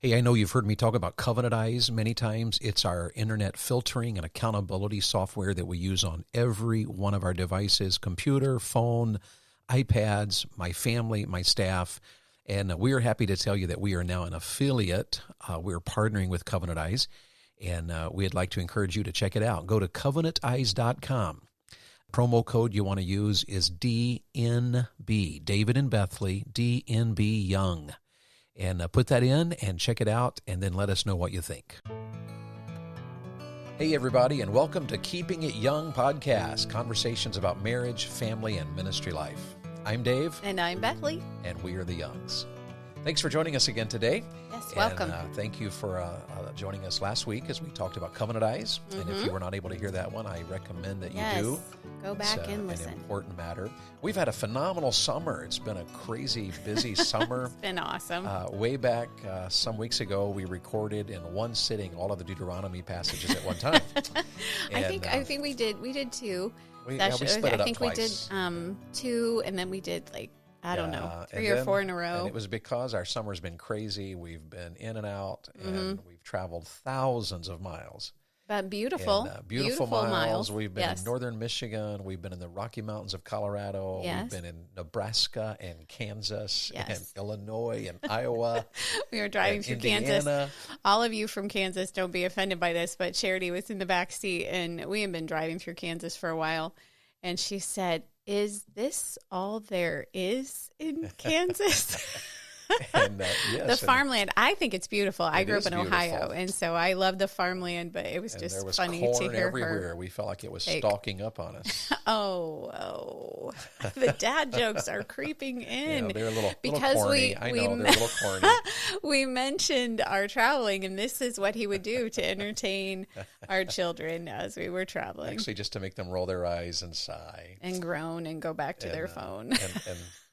Hey, I know you've heard me talk about Covenant Eyes many times. It's our internet filtering and accountability software that we use on every one of our devices, computer, phone, iPads, my family, my staff. And we are happy to tell you that we are now an affiliate. We're partnering with Covenant Eyes, and we'd like to encourage you to check it out. Go to covenanteyes.com. Promo code you want to use is DNB, David and Bethley, DNB Young. And put that in and check it out, and then let us know what you think. Hey, everybody, and welcome to Keeping It Young podcast, conversations about marriage, family, and ministry life. I'm Dave. And I'm Bethley. And we are the Youngs. Thanks for joining us again today. Yes, welcome. And, thank you for joining us last week as we talked about Covenant Eyes. Mm-hmm. And if you were not able to hear that one, I recommend that you do. Go back and listen. It's an important matter. We've had a phenomenal summer. It's been a crazy, busy summer. It's been awesome. Way back some weeks ago, we recorded in one sitting all of the Deuteronomy passages at one time. I think we did two. We split it up twice. We did two, and then we did I don't know, three or four in a row. And it was because our summer's been crazy. We've been in and out, and we've traveled thousands of miles. But beautiful. And, beautiful miles. We've been in northern Michigan. We've been in the Rocky Mountains of Colorado. Yes. We've been in Nebraska and Kansas and Illinois and Iowa. We were driving through Indiana. Kansas. All of you from Kansas, don't be offended by this, but Charity was in the back seat, and we had been driving through Kansas for a while, and she said, "Is this all there is in Kansas?" And, yes, the farmland. I think it's beautiful. I grew up in beautiful. Ohio, and so I love the farmland, but it was just there was funny corn to hear everywhere. her. We felt like it was stalking up on us. Oh, the dad jokes are creeping in. They're a little because corny. I know, they're a little corny. We mentioned our traveling, and this is what he would do to entertain our children as we were traveling. Actually, just to make them roll their eyes and sigh. And groan and go back to their phone.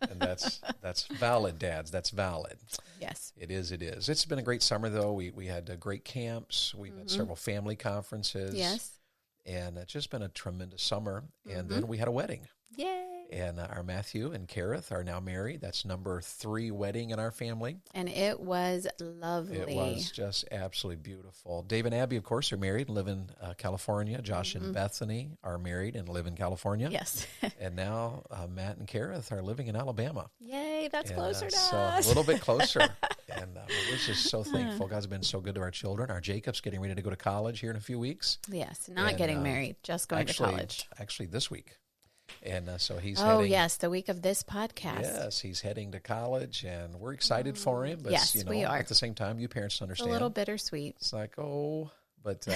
And that's valid, dads. That's valid. Yes. It is. It's been a great summer, though. We had great camps. We've had several family conferences. Yes. And it's just been a tremendous summer. And then we had a wedding. Yay. And our Matthew and Kareth are now married. That's number 3 wedding in our family. And it was lovely. It was just absolutely beautiful. Dave and Abby, of course, are married and live in California. Josh and Bethany are married and live in California. Yes. And now Matt and Kareth are living in Alabama. Yay, that's closer to so us. A little bit closer. And we're just so thankful. God's been so good to our children. Our Jacob's getting ready to go to college here in a few weeks. Yes, not getting married, just going to college. Actually, this week. And so he's heading. Oh, yes, the week of this podcast. Yes, he's heading to college, and we're excited for him. But, yes, we are. At the same time, you parents understand. A little bittersweet. It's like, but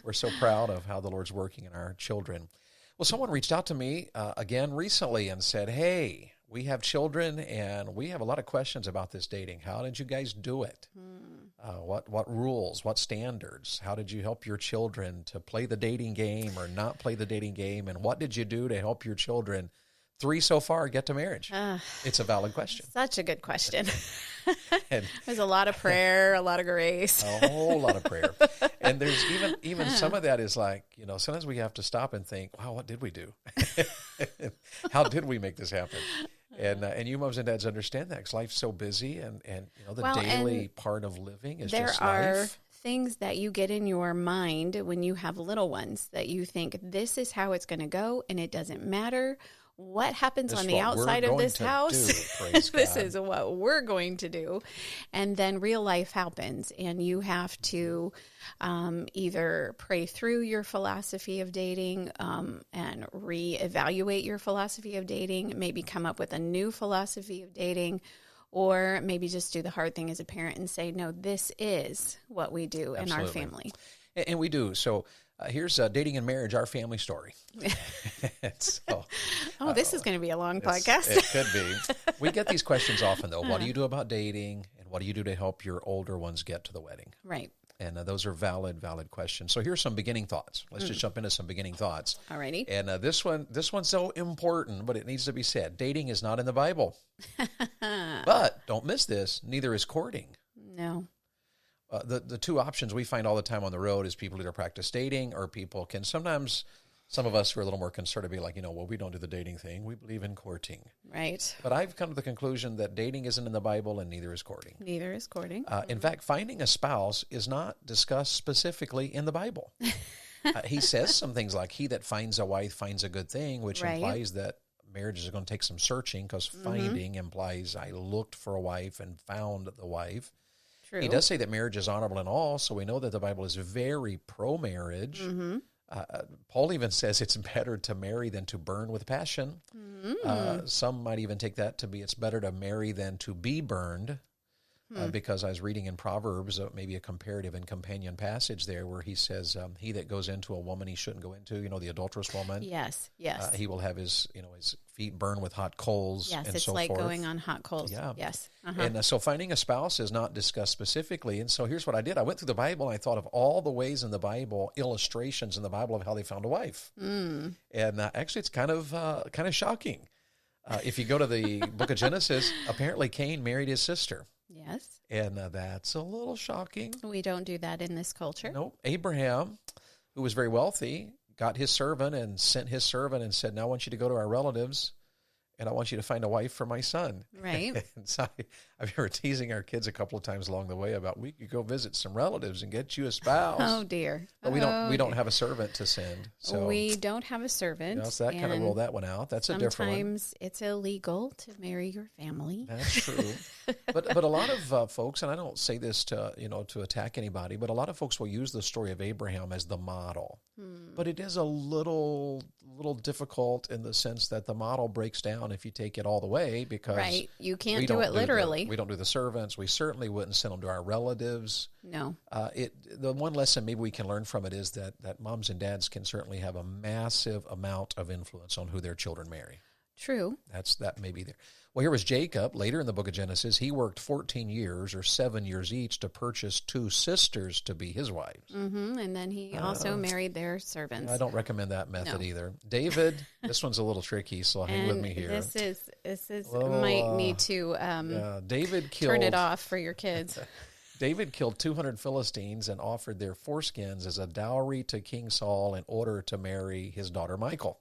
we're so proud of how the Lord's working in our children. Well, someone reached out to me again recently and said, hey, we have children, and we have a lot of questions about this dating. How did you guys do it? What rules, what standards? How did you help your children to play the dating game or not play the dating game? And what did you do to help your children, 3 so far, get to marriage? It's a valid question. Such a good question. There's a lot of prayer, a lot of grace. A whole lot of prayer. And there's even some of that is like, sometimes we have to stop and think, wow, what did we do? How did we make this happen? And you moms and dads understand that because life's so busy and the daily part of living is just life. There are things that you get in your mind when you have little ones that you think this is how it's going to go, and it doesn't matter what happens on the outside of this house. This is what we're going to do. And then real life happens, and you have to either pray through your philosophy of dating and reevaluate your philosophy of dating, maybe come up with a new philosophy of dating, or maybe just do the hard thing as a parent and say, no, this is what we do in our family. And we do. So here's Dating and Marriage, Our Family Story. This is going to be a long podcast. It could be. We get these questions often, though. What do you do about dating? And what do you do to help your older ones get to the wedding? Right. And those are valid questions. So here's some beginning thoughts. Let's just jump into some beginning thoughts. Alrighty. And this one's so important, but it needs to be said. Dating is not in the Bible. But don't miss this. Neither is courting. No. The two options we find all the time on the road is people either practice dating or people can sometimes Some of us who are a little more concerned to be like, well, we don't do the dating thing. We believe in courting. Right. But I've come to the conclusion that dating isn't in the Bible and neither is courting. Neither is courting. In fact, finding a spouse is not discussed specifically in the Bible. He says some things like, he that finds a wife finds a good thing, which implies that marriage is going to take some searching, because finding implies I looked for a wife and found the wife. True. He does say that marriage is honorable in all, so we know that the Bible is very pro-marriage. Paul even says it's better to marry than to burn with passion. Some might even take that to be it's better to marry than to be burned, because I was reading in Proverbs maybe a comparative and companion passage there where he says, he that goes into a woman he shouldn't go into, the adulterous woman. Yes. He will have his feet burned with hot coals and so forth. Yes, it's like going on hot coals. Yeah. Yes. And so finding a spouse is not discussed specifically. And so here's what I did. I went through the Bible and I thought of all the ways in the Bible, illustrations in the Bible of how they found a wife. And actually it's kind of shocking. If you go to the book of Genesis, apparently Cain married his sister. Yes. And that's a little shocking. We don't do that in this culture. No. Abraham, who was very wealthy, got his servant and sent his servant and said, now I want you to go to our relatives and I want you to find a wife for my son. Right. And so I remember teasing our kids a couple of times along the way about we could go visit some relatives and get you a spouse. Oh, dear. But we don't have a servant to send. So we don't have a servant. So that kind of ruled that one out. That's a different one. Sometimes it's illegal to marry your family. That's true. But a lot of folks, and I don't say this to attack anybody, but a lot of folks will use the story of Abraham as the model. But it is a little difficult in the sense that the model breaks down if you take it all the way, because you can't do it literally. We don't do the servants. We certainly wouldn't send them to our relatives. No. The one lesson maybe we can learn from it is that moms and dads can certainly have a massive amount of influence on who their children marry. True. That may be there. Well, here was Jacob. Later in the book of Genesis, he worked 14 years or 7 years each to purchase 2 sisters to be his wives. And then he also married their servants. I don't recommend that method either. David, this one's a little tricky, so hang with me here. This is might need to David turn it off for your kids. David killed 200 Philistines and offered their foreskins as a dowry to King Saul in order to marry his daughter Michal.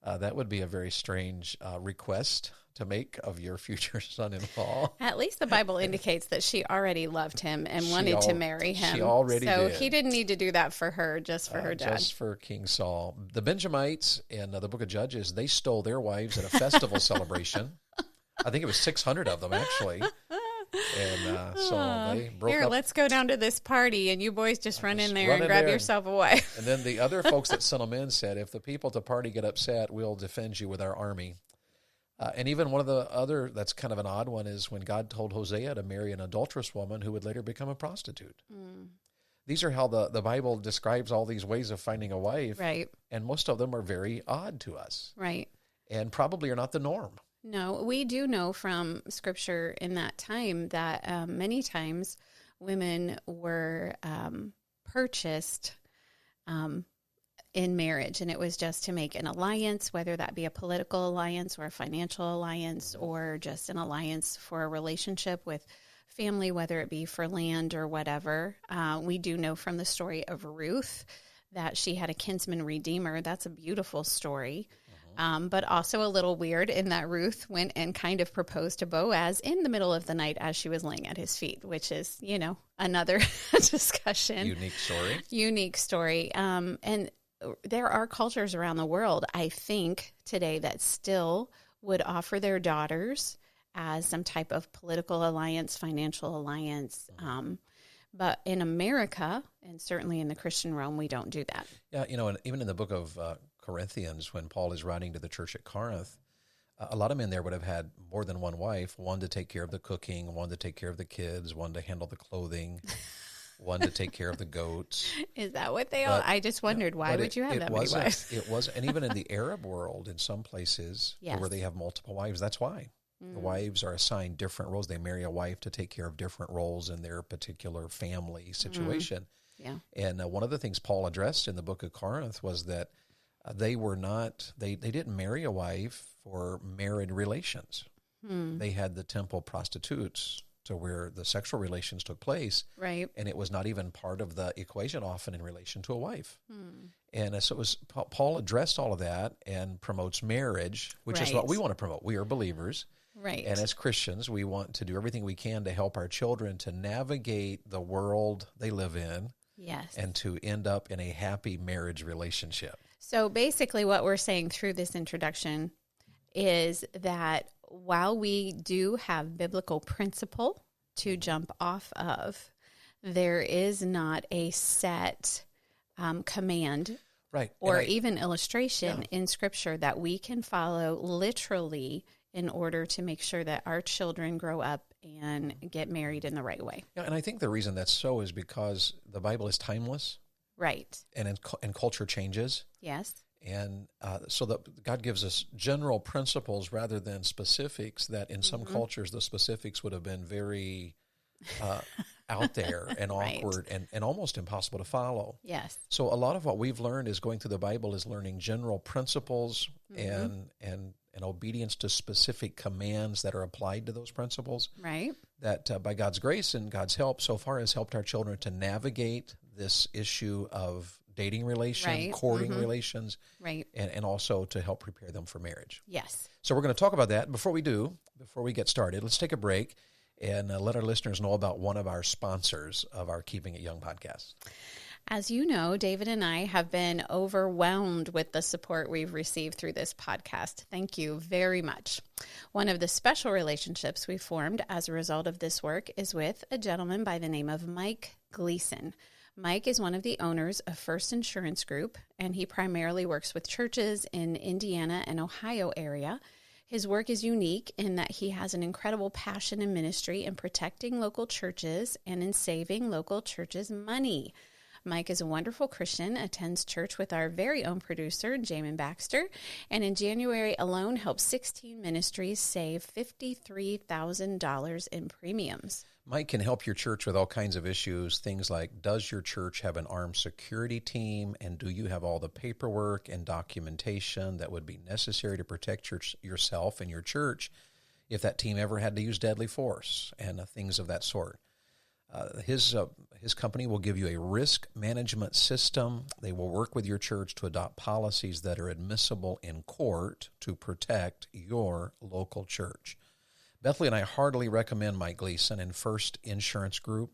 That would be a very strange request to make of your future son-in-law. At least the Bible indicates that she already loved him and wanted to marry him. She already did. So he didn't need to do that for her, just for her dad. Just for King Saul. The Benjamites in the book of Judges, they stole their wives at a festival celebration. I think it was 600 of them, actually. And so they broke up. Here, let's go down to this party, and you boys just run in there and grab yourself a wife. And then the other folks that sent them in said, if the people at the party get upset, we'll defend you with our army. And even one of the other, that's kind of an odd one, is when God told Hosea to marry an adulterous woman who would later become a prostitute. These are how the Bible describes all these ways of finding a wife. Right. And most of them are very odd to us. Right. And probably are not the norm. No, we do know from Scripture in that time that many times women were purchased in marriage, and it was just to make an alliance, whether that be a political alliance or a financial alliance or just an alliance for a relationship with family, whether it be for land or whatever. We do know from the story of Ruth that she had a kinsman redeemer. That's a beautiful story. But also a little weird in that Ruth went and kind of proposed to Boaz in the middle of the night as she was laying at his feet, which is, another discussion. Unique story. And there are cultures around the world, I think, today that still would offer their daughters as some type of political alliance, financial alliance. But in America, and certainly in the Christian realm, we don't do that. Yeah, and even in the book of Corinthians, when Paul is writing to the church at Corinth, a lot of men there would have had more than one wife, one to take care of the cooking, one to take care of the kids, one to handle the clothing, one to take care of the goats. Is that what they all? I just wondered, why would you have that many wives? It was, and even in the Arab world, in some places where they have multiple wives, that's why. The wives are assigned different roles. They marry a wife to take care of different roles in their particular family situation. Yeah. And one of the things Paul addressed in the book of Corinth was that they didn't marry a wife for married relations. They had the temple prostitutes to where the sexual relations took place. Right. And it was not even part of the equation often in relation to a wife. And so it was, Paul addressed all of that and promotes marriage, which is what we want to promote. We are believers. Right. And as Christians, we want to do everything we can to help our children to navigate the world they live in. Yes. And to end up in a happy marriage relationship. So basically what we're saying through this introduction is that while we do have biblical principle to jump off of, there is not a set command or even illustration in Scripture that we can follow literally in order to make sure that our children grow up and get married in the right way. Yeah, and I think the reason that's so is because the Bible is timeless. Right. And culture changes. Yes. And so that God gives us general principles rather than specifics that in some cultures the specifics would have been very out there and awkward and almost impossible to follow. Yes. So a lot of what we've learned is going through the Bible is learning general principles and obedience to specific commands that are applied to those principles. Right. That by God's grace and God's help so far has helped our children to navigate this issue of dating relation, courting relations, and also to help prepare them for marriage. Yes. So we're going to talk about that. Before we get started, let's take a break and let our listeners know about one of our sponsors of our Keeping It Young podcast. As you know, David and I have been overwhelmed with the support we've received through this podcast. Thank you very much. One of the special relationships we formed as a result of this work is with a gentleman by the name of Mike Gleason. Mike is one of the owners of First Insurance Group, and he primarily works with churches in Indiana and Ohio area. His work is unique in that he has an incredible passion and ministry in protecting local churches and in saving local churches money. Mike is a wonderful Christian, attends church with our very own producer, Jamin Baxter, and in January alone helped 16 ministries save $53,000 in premiums. Mike can help your church with all kinds of issues, things like, does your church have an armed security team, and do you have all the paperwork and documentation that would be necessary to protect yourself and your church if that team ever had to use deadly force and things of that sort. His company will give you a risk management system. They will work with your church to adopt policies that are admissible in court to protect your local church. Bethany and I heartily recommend Mike Gleason and First Insurance Group.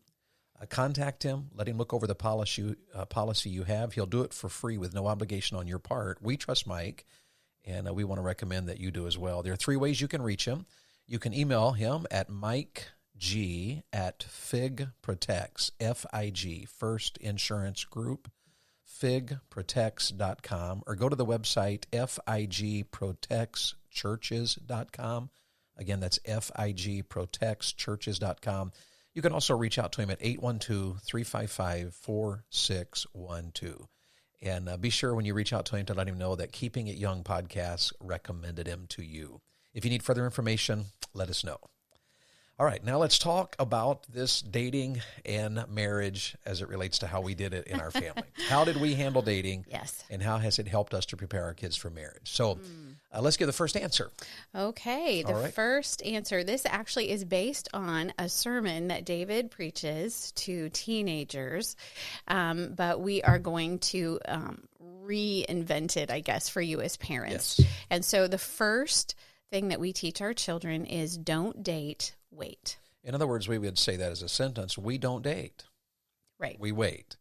Contact him. Let him look over the policy you have. He'll do it for free with no obligation on your part. We trust Mike, and we want to recommend that you do as well. There are 3 ways you can reach him. You can email him at MikeG@FIG-Protects, F-I-G, First Insurance Group, FIGprotects.com, or go to the website FIGprotectschurches.com. Again, that's FIGprotectschurches.com. You can also reach out to him at 812-355-4612. And be sure when you reach out to him to let him know that Keeping It Young podcast recommended him to you. If you need further information, let us know. All right, now let's talk about this dating and marriage as it relates to how we did it in our family. How did we handle dating? Yes. And how has it helped us to prepare our kids for marriage? So let's give the first answer. Okay, first answer. This actually is based on a sermon that David preaches to teenagers, but we are going to reinvent it, I guess, for you as parents. Yes. And so the first thing that we teach our children is don't date, wait. In other words, we would say that as a sentence, we don't date. Right. We wait.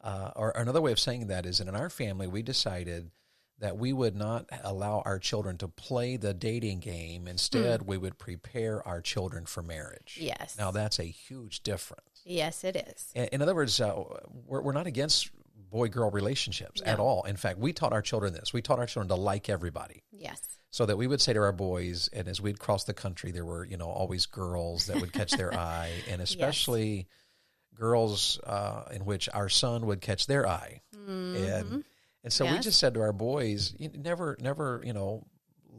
Or another way of saying that is that in our family, we decided that we would not allow our children to play the dating game. Instead, we would prepare our children for marriage. Yes. Now, that's a huge difference. Yes, it is. In other words, we're not against boy-girl relationships at all. In fact, we taught our children this. We taught our children to like everybody. Yes. So that we would say to our boys, and as we'd cross the country, there were, always girls that would catch their eye, and especially girls in which our son would catch their eye. And so we just said to our boys, never,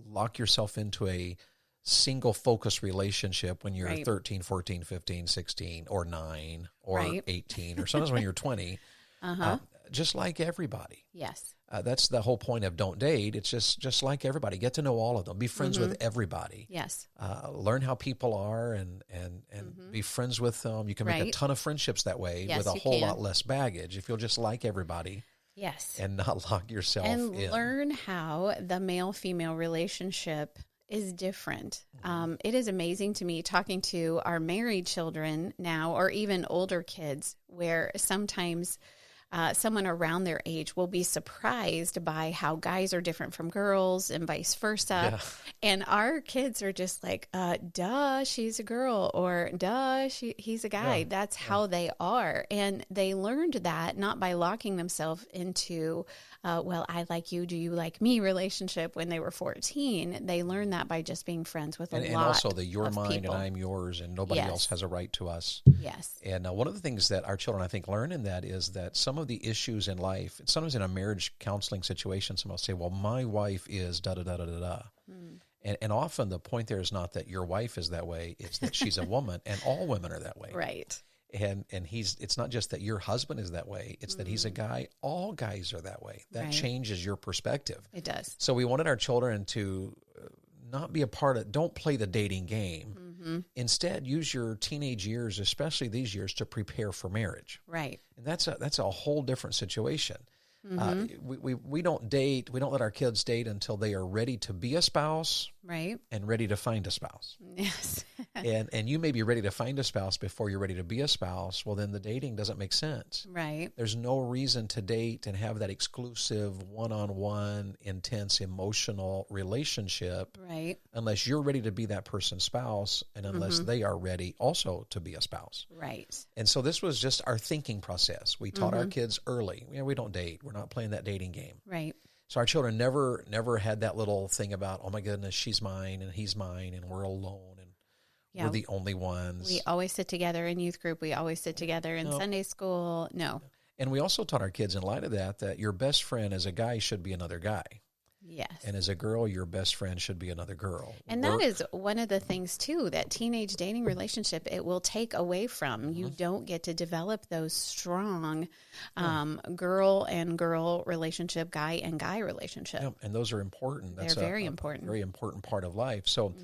lock yourself into a single focus relationship when you're 13, 14, 15, 16, or 9, or 18, or sometimes when you're 20. just like everybody. Yes. That's the whole point of don't date. It's just like everybody. Get to know all of them. Be friends with everybody. Yes. Learn how people are and be friends with them. You can make a ton of friendships that way with a whole lot less baggage if you'll just like everybody. Yes. And not lock yourself in. And learn how the male-female relationship is different. It is amazing to me talking to our married children now, or even older kids, where sometimes someone around their age will be surprised by how guys are different from girls and vice versa. Yeah. And our kids are just like, duh, she's a girl, or duh, he's a guy. That's how they are. And they learned that not by locking themselves into, well, I like you, do you like me relationship when they were 14. They learned that by just being friends with a lot of people. And also the you're mine and I'm yours and nobody else has a right to us. Yes. And one of the things that our children, I think, learn in that is that some of the issues in life, sometimes in a marriage counseling situation, someone will say, well, my wife is da-da-da-da-da-da. And often the point there is not that your wife is that way, it's that she's a woman, and all women are that way. Right. And it's not just that your husband is that way, it's that he's a guy. All guys are that way. That changes your perspective. It does. So we wanted our children to not be a part of, don't play the dating game. Instead, use your teenage years, especially these years, to prepare for marriage. Right. And that's a whole different situation. We don't date. We don't let our kids date until they are ready to be a spouse, right, and ready to find a spouse. Yes. and you may be ready to find a spouse before you're ready to be a spouse. Well, then the dating doesn't make sense. Right. There's no reason to date and have that exclusive, one-on-one, intense, emotional relationship, right, unless you're ready to be that person's spouse, and unless they are ready also to be a spouse. Right. And so this was just our thinking process. We taught our kids early. We don't date. We're not playing that dating game. Right. So our children never had that little thing about, oh my goodness, she's mine and he's mine and we're alone and we're the only ones. We always sit together in youth group. We always sit together in Sunday school. No. And we also taught our kids in light of that your best friend as a guy should be another guy. Yes. And as a girl, your best friend should be another girl. And that is one of the things, too, that teenage dating relationship, it will take away from. You don't get to develop those strong girl and girl relationship, guy and guy relationship. Yeah, and those are important. They're very important. Very important part of life. So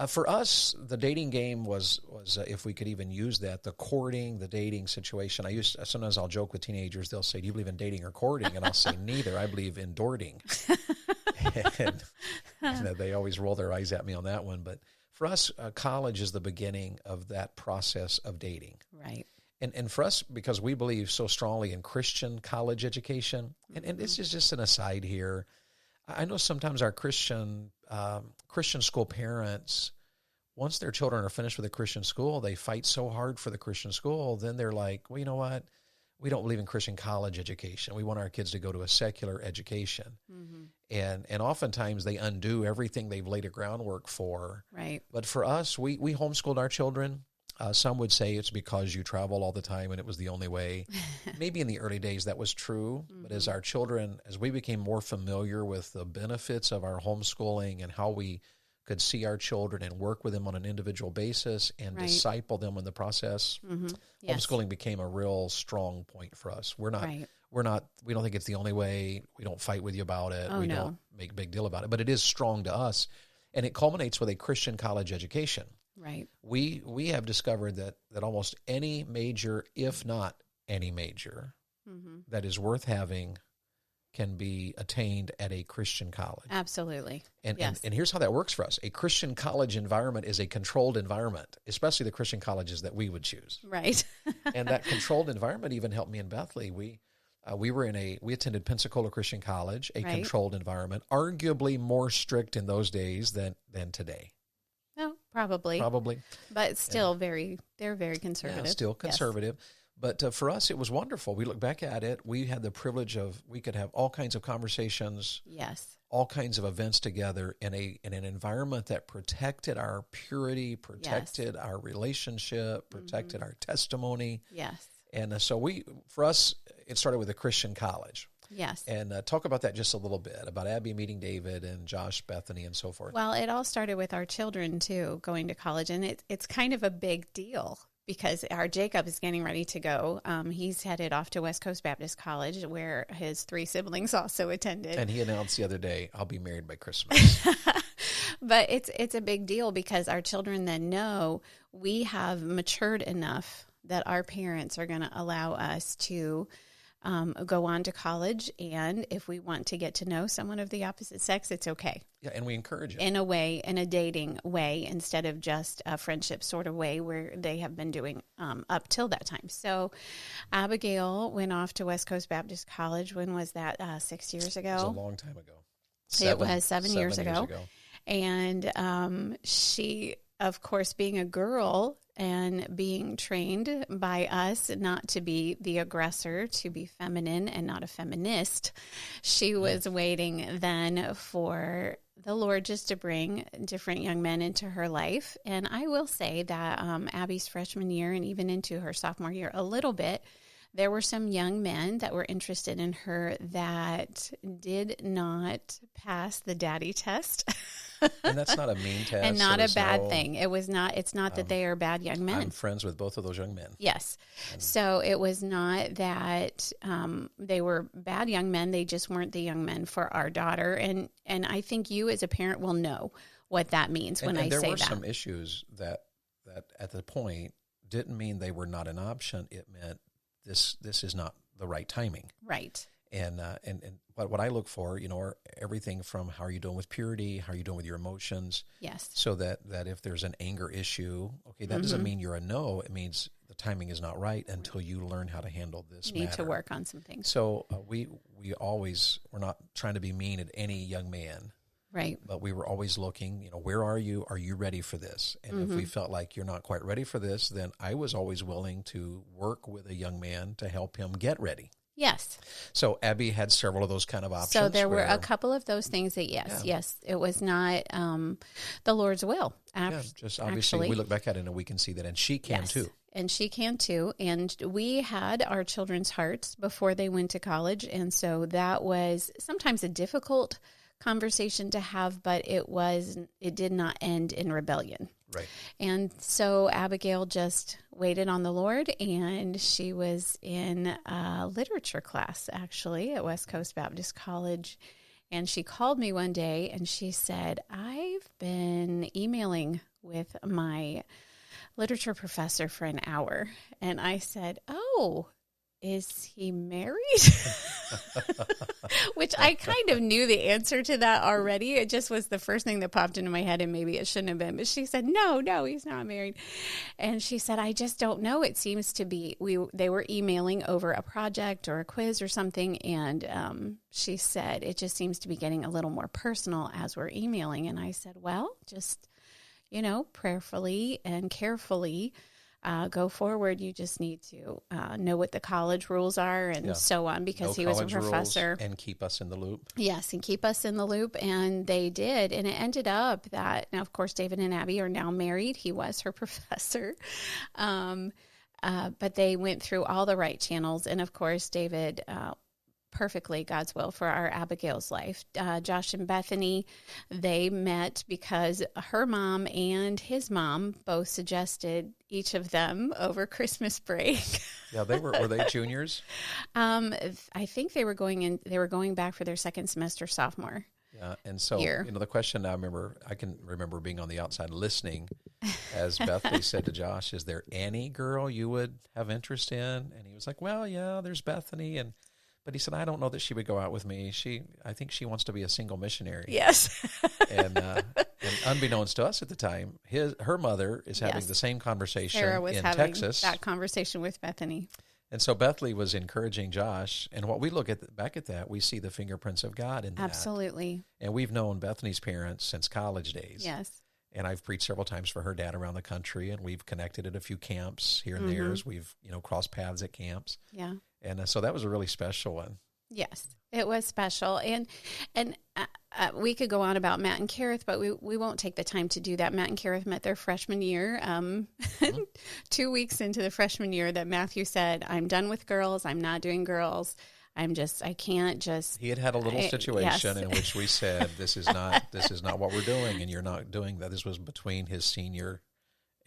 for us, the dating game was if we could even use that, the courting, the dating situation. Sometimes I'll joke with teenagers. They'll say, do you believe in dating or courting? And I'll say, neither. I believe in dorting. and they always roll their eyes at me on that one. But for us, college is the beginning of that process of dating. Right. And for us, because we believe so strongly in Christian college education, and this is just an aside here, I know sometimes our Christian school parents, once their children are finished with a Christian school, they fight so hard for the Christian school, then they're like, well, you know what? We don't believe in Christian college education. We want our kids to go to a secular education. And oftentimes they undo everything they've laid a groundwork for. Right. But for us, we homeschooled our children. Some would say it's because you travel all the time and it was the only way. Maybe in the early days that was true. But as our children, as we became more familiar with the benefits of our homeschooling and how we could see our children and work with them on an individual basis and disciple them in the process, homeschooling became a real strong point for us. We don't think it's the only way. We don't fight with you about it. We don't make a big deal about it, but it is strong to us. And it culminates with a Christian college education. Right. We have discovered that almost any major, if not any major, that is worth having can be attained at a Christian college. Absolutely. And here's how that works for us. A Christian college environment is a controlled environment, especially the Christian colleges that we would choose. Right. And that controlled environment even helped me in Bethlehem. We attended Pensacola Christian College, a controlled environment, arguably more strict in those days than today. No, probably. But still they're very conservative. Yeah, still conservative. Yes. But for us, it was wonderful. We look back at it. We had the privilege we could have all kinds of conversations. Yes. All kinds of events together in an environment that protected our purity, protected our relationship, protected our testimony. Yes. And so for us, it started with a Christian college. Yes. And talk about that just a little bit, about Abby meeting David and Josh, Bethany, and so forth. Well, it all started with our children, too, going to college. And it's kind of a big deal because our Jacob is getting ready to go. He's headed off to West Coast Baptist College, where his 3 siblings also attended. And he announced the other day, I'll be married by Christmas. But it's a big deal, because our children then know we have matured enough that our parents are going to allow us to go on to college. And if we want to get to know someone of the opposite sex, it's okay. Yeah, and we encourage it. In a way, in a dating way, instead of just a friendship sort of way where they have been doing up till that time. So Abigail went off to West Coast Baptist College. When was that? 6 years ago? It was a long time ago. It was 7 years ago. And she, of course, being a girl and being trained by us not to be the aggressor, to be feminine and not a feminist, she was waiting then for the Lord just to bring different young men into her life. And I will say that Abby's freshman year and even into her sophomore year a little bit, there were some young men that were interested in her that did not pass the daddy test. And that's not a mean test. And not a bad thing. It's not that they are bad young men. I'm friends with both of those young men. Yes. So it was not that they were bad young men. They just weren't the young men for our daughter. And I think you as a parent will know what that means when I say that. There were some issues that at the point didn't mean they were not an option. It meant this is not the right timing. Right. And what I look for, are everything from how are you doing with purity, how are you doing with your emotions. Yes. So that if there's an anger issue, okay, that doesn't mean you're a no. It means the timing is not right until you learn how to handle this matter. You need to work on some things. So we're not trying to be mean at any young man. Right. But we were always looking, where are you? Are you ready for this? And if we felt like you're not quite ready for this, then I was always willing to work with a young man to help him get ready. Yes. So Abby had several of those kind of options. So there were a couple of those things that, yes, it was not the Lord's will. Just obviously we look back at it and we can see that, and she can too. And she can too. And we had our children's hearts before they went to college, and so that was sometimes a difficult conversation to have, but it did not end in rebellion. Right. And so Abigail just waited on the Lord, and she was in a literature class, actually, at West Coast Baptist College. And she called me one day, and she said, I've been emailing with my literature professor for an hour. And I said, oh, is he married? Which I kind of knew the answer to that already. It just was the first thing that popped into my head, and maybe it shouldn't have been. But she said, no, he's not married. And she said, I just don't know. It seems to be, they were emailing over a project or a quiz or something. And she said, it just seems to be getting a little more personal as we're emailing. And I said, well, just, prayerfully and carefully go forward. You just need to know what the college rules are and so on, because he was a professor. And keep us in the loop. Yes, and keep us in the loop. And they did. And it ended up that, now, of course, David and Abby are now married. He was her professor. But they went through all the right channels. And, of course, David perfectly God's will for our Abigail's life. Josh and Bethany, they met because her mom and his mom both suggested each of them over Christmas break. Yeah, were they juniors? I think they were going back for their second semester sophomore. Yeah, and so the question I can remember being on the outside listening as Bethany said to Josh, "Is there any girl you would have interest in?" And he was like, "Well, yeah, there's Bethany." But he said, I don't know that she would go out with me. I think she wants to be a single missionary. Yes. and unbeknownst to us at the time, her mother is having the same conversation Sarah was in having Texas. That conversation with Bethany. And so Bethany was encouraging Josh. And what we look at back at that, we see the fingerprints of God in that. Absolutely. And we've known Bethany's parents since college days. Yes. And I've preached several times for her dad around the country, and we've connected at a few camps here and there as we've crossed paths at camps. Yeah. And so that was a really special one. Yes, it was special. And we could go on about Matt and Kareth, but we won't take the time to do that. Matt and Kareth met their freshman year. 2 weeks into the freshman year that Matthew said, I'm done with girls. I'm not doing girls. I can't just. He had a little situation in which we said, this is not what we're doing, and you're not doing that. This was between his senior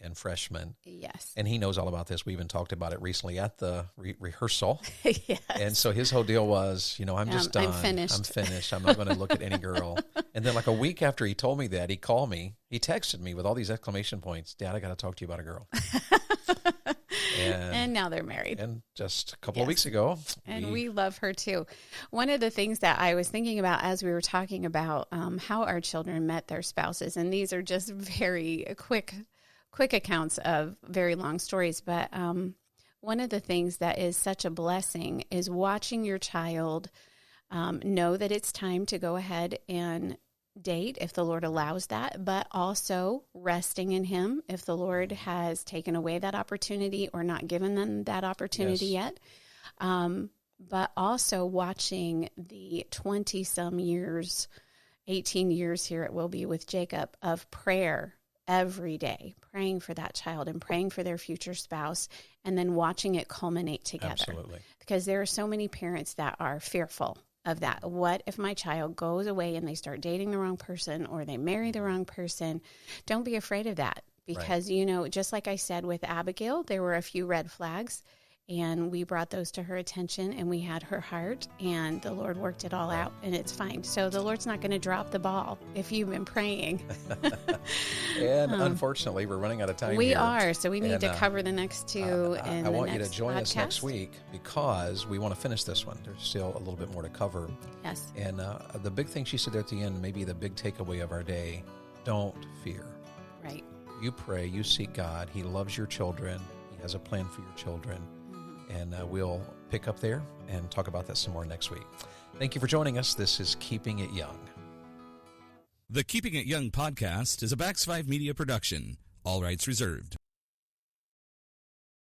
and freshman. Yes. And he knows all about this. We even talked about it recently at the rehearsal. Yes. And so his whole deal was, I'm just done. I'm finished. I'm finished. I'm not going to look at any girl. And then like a week after he told me that, he called me. He texted me with all these exclamation points. Dad, I got to talk to you about a girl. And now they're married. And just a couple of weeks ago. And we love her too. One of the things that I was thinking about as we were talking about how our children met their spouses, and these are just very quick accounts of very long stories, but one of the things that is such a blessing is watching your child know that it's time to go ahead and date if the Lord allows that, but also resting in Him if the Lord has taken away that opportunity or not given them that opportunity yet. But also watching the 20-some years, 18 years here it will be with Jacob, of prayer every day, praying for that child and praying for their future spouse, and then watching it culminate together. Absolutely. Because there are so many parents that are fearful of that. What if my child goes away and they start dating the wrong person or they marry the wrong person? Don't be afraid of that because, just like I said with Abigail, there were a few red flags and we brought those to her attention and we had her heart and the Lord worked it all out and it's fine. So the Lord's not going to drop the ball if you've been praying. And unfortunately, we're running out of time. We are. So we need to cover the next two. I want you to join us next week because we want to finish this one. There's still a little bit more to cover. Yes. And the big thing she said there at the end, maybe the big takeaway of our day, don't fear. Right. You pray, you seek God. He loves your children. He has a plan for your children. And we'll pick up there and talk about that some more next week. Thank you for joining us. This is Keeping It Young. The Keeping It Young podcast is a Bax 5 Media production. All rights reserved.